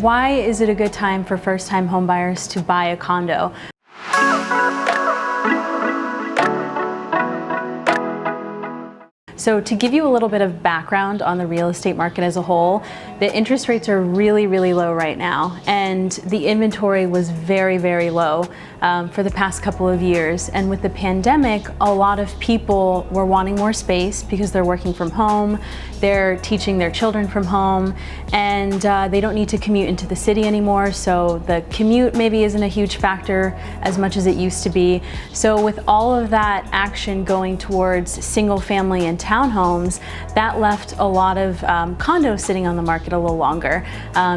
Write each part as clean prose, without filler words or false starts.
Why is it a good time for first-time homebuyers to buy a condo? So to give you a little bit of background on the real estate market as a whole, the interest rates are really, really low right now, and the inventory was very, very low for the past couple of years. And with the pandemic, a lot of people were wanting more space because they're working from home, they're teaching their children from home, and they don't need to commute into the city anymore, so the commute maybe isn't a huge factor as much as it used to be. So with all of that action going towards single family and townhomes, that left a lot of condos sitting on the market a little longer.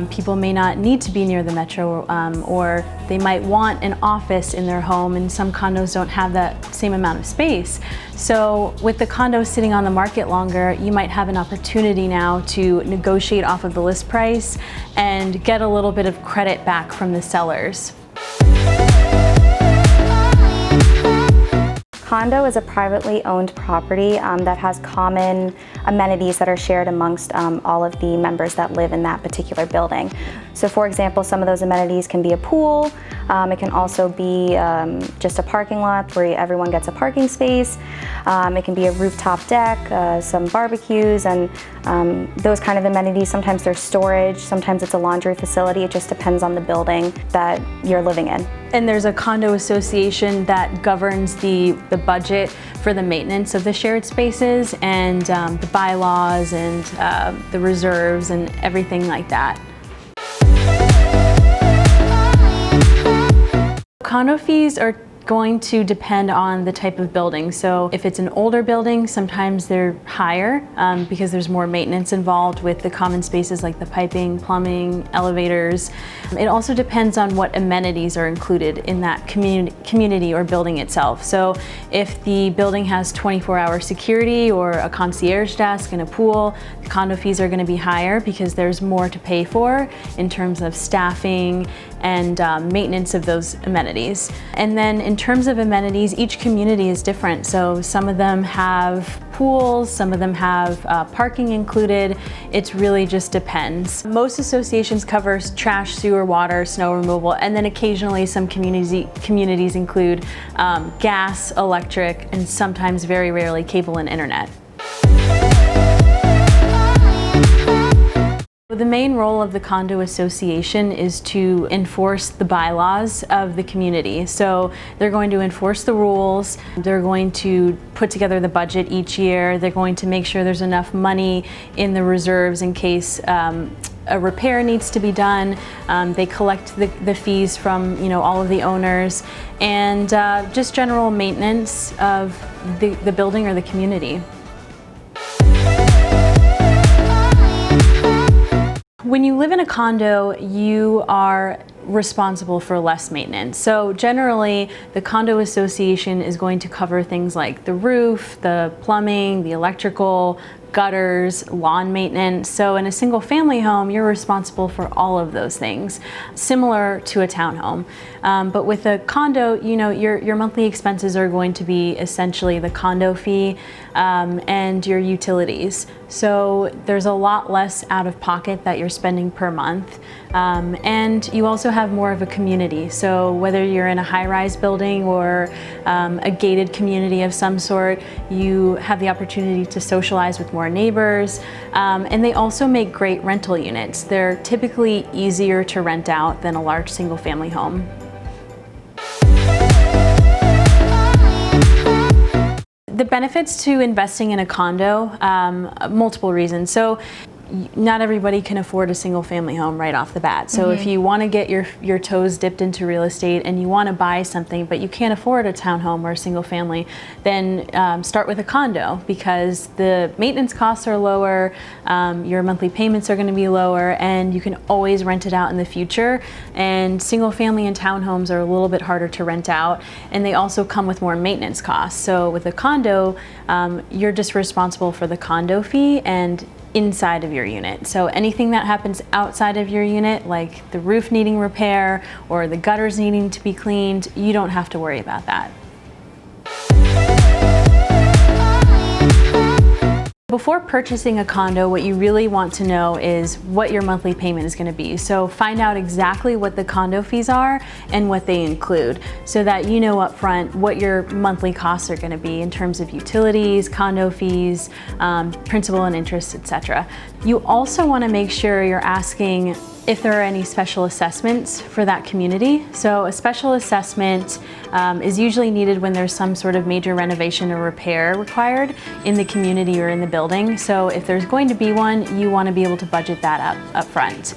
People may not need to be near the metro, or they might want an office in their home, and some condos don't have that same amount of space. So with the condos sitting on the market longer, you might have an opportunity now to negotiate off of the list price and get a little bit of credit back from the sellers. Condo is a privately owned property that has common amenities that are shared amongst all of the members that live in that particular building. So for example, some of those amenities can be a pool, it can also be just a parking lot where everyone gets a parking space, it can be a rooftop deck, some barbecues, and those kind of amenities. Sometimes there's storage, sometimes it's a laundry facility. It just depends on the building that you're living in. And there's a condo association that governs the budget for the maintenance of the shared spaces, and the bylaws and the reserves and everything like that. Condo fees are going to depend on the type of building. So if it's an older building, sometimes they're higher because there's more maintenance involved with the common spaces like the piping, plumbing, elevators. It also depends on what amenities are included in that community or building itself. So if the building has 24-hour security or a concierge desk and a pool, the condo fees are going to be higher because there's more to pay for in terms of staffing and maintenance of those amenities. And then in terms of amenities, each community is different. So some of them have pools, some of them have parking included. It really just depends. Most associations cover trash, sewer, water, snow removal, and then occasionally some communities include gas, electric, and sometimes very rarely cable and internet. The main role of the condo association is to enforce the bylaws of the community. So they're going to enforce the rules, they're going to put together the budget each year, they're going to make sure there's enough money in the reserves in case a repair needs to be done. They collect the fees from all of the owners, and just general maintenance of the building or the community. When you live in a condo, you are responsible for less maintenance. So generally, the condo association is going to cover things like the roof, the plumbing, the electrical, gutters, lawn maintenance. So in a single family home, you're responsible for all of those things, similar to a townhome. But with a condo, your monthly expenses are going to be essentially the condo fee and your utilities. So there's a lot less out of pocket that you're spending per month. And you also have more of a community. So whether you're in a high-rise building or a gated community of some sort, you have the opportunity to socialize with more neighbors. And they also make great rental units. They're typically easier to rent out than a large single-family home. The benefits to investing in a condo, multiple reasons. So not everybody can afford a single family home right off the bat. So if you want to get your toes dipped into real estate and you want to buy something but you can't afford a townhome or a single family, then start with a condo because the maintenance costs are lower, your monthly payments are going to be lower, and you can always rent it out in the future. And single family and townhomes are a little bit harder to rent out, and they also come with more maintenance costs. So with a condo, you're just responsible for the condo fee and inside of your unit. So anything that happens outside of your unit, like the roof needing repair or the gutters needing to be cleaned, you don't have to worry about that. Before purchasing a condo, what you really want to know is what your monthly payment is going to be. So find out exactly what the condo fees are and what they include, so that you know up front what your monthly costs are going to be in terms of utilities, condo fees, principal and interest, etc. You also want to make sure you're asking if there are any special assessments for that community. So a special assessment is usually needed when there's some sort of major renovation or repair required in the community or in the building. So if there's going to be one, you want to be able to budget that up front.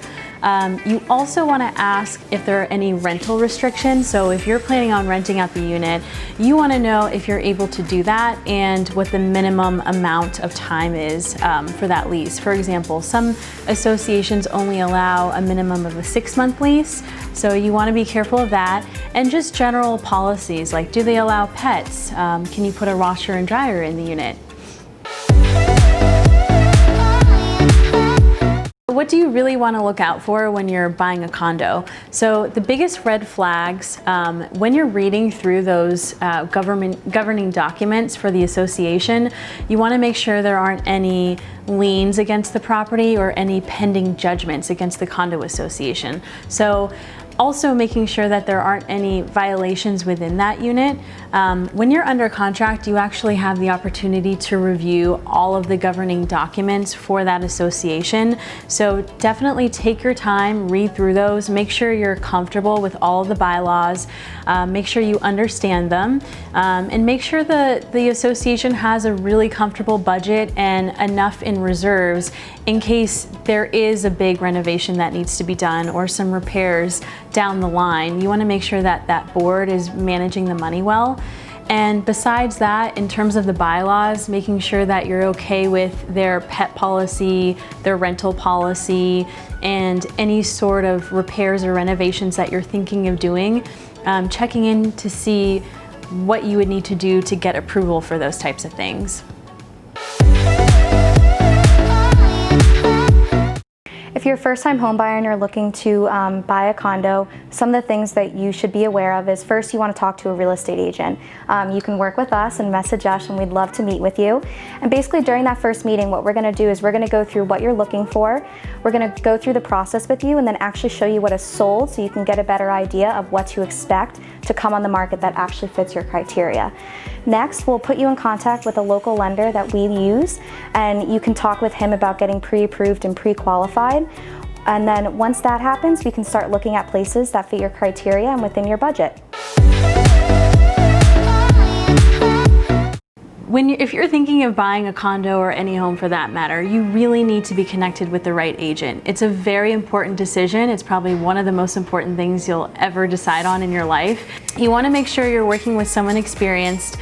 You also want to ask if there are any rental restrictions. So if you're planning on renting out the unit, you want to know if you're able to do that and what the minimum amount of time is for that lease. For example, some associations only allow a minimum of a 6-month lease, so you want to be careful of that. And just general policies, like do they allow pets? Can you put a washer and dryer in the unit? What do you really want to look out for when you're buying a condo? So the biggest red flags, when you're reading through those governing documents for the association, you want to make sure there aren't any liens against the property or any pending judgments against the condo association. So also making sure that there aren't any violations within that unit. When you're under contract, you actually have the opportunity to review all of the governing documents for that association. So definitely take your time, read through those, make sure you're comfortable with all of the bylaws, make sure you understand them, and make sure that the association has a really comfortable budget and enough in reserves in case there is a big renovation that needs to be done or some repairs down the line. You want to make sure that that board is managing the money well. And besides that, in terms of the bylaws, making sure that you're okay with their pet policy, their rental policy, and any sort of repairs or renovations that you're thinking of doing, checking in to see what you would need to do to get approval for those types of things. If you're a first-time home buyer and you're looking to buy a condo, some of the things that you should be aware of is first you want to talk to a real estate agent. You can work with us and message us and we'd love to meet with you. And basically during that first meeting, what we're going to do is we're going to go through what you're looking for. We're going to go through the process with you and then actually show you what is sold so you can get a better idea of what to expect to come on the market that actually fits your criteria. Next, we'll put you in contact with a local lender that we use, and you can talk with him about getting pre-approved and pre-qualified. And then once that happens, we can start looking at places that fit your criteria and within your budget. If you're thinking of buying a condo or any home for that matter, you really need to be connected with the right agent. It's a very important decision. It's probably one of the most important things you'll ever decide on in your life. You want to make sure you're working with someone experienced,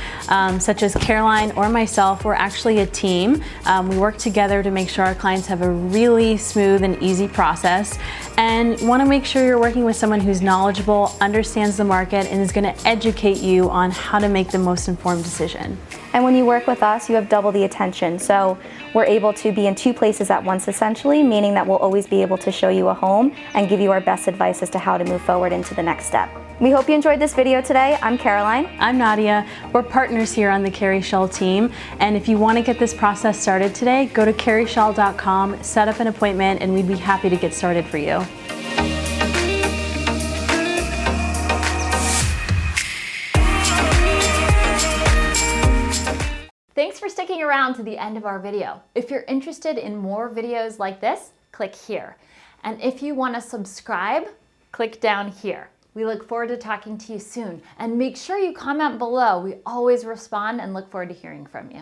such as Caroline or myself. We're actually a team. We work together to make sure our clients have a really smooth and easy process. And you want to make sure you're working with someone who's knowledgeable, understands the market, and is going to educate you on how to make the most informed decision. And when you work with us, you have double the attention. So we're able to be in 2 places at once essentially, meaning that we'll always be able to show you a home and give you our best advice as to how to move forward into the next step. We hope you enjoyed this video today. I'm Caroline. I'm Nadia. We're partners here on the Keri Shull team. And if you want to get this process started today, go to kerishull.com, set up an appointment, and we'd be happy to get started for you. Thanks for sticking around to the end of our video. If you're interested in more videos like this, click here. And if you want to subscribe, click down here. We look forward to talking to you soon. And make sure you comment below. We always respond and look forward to hearing from you.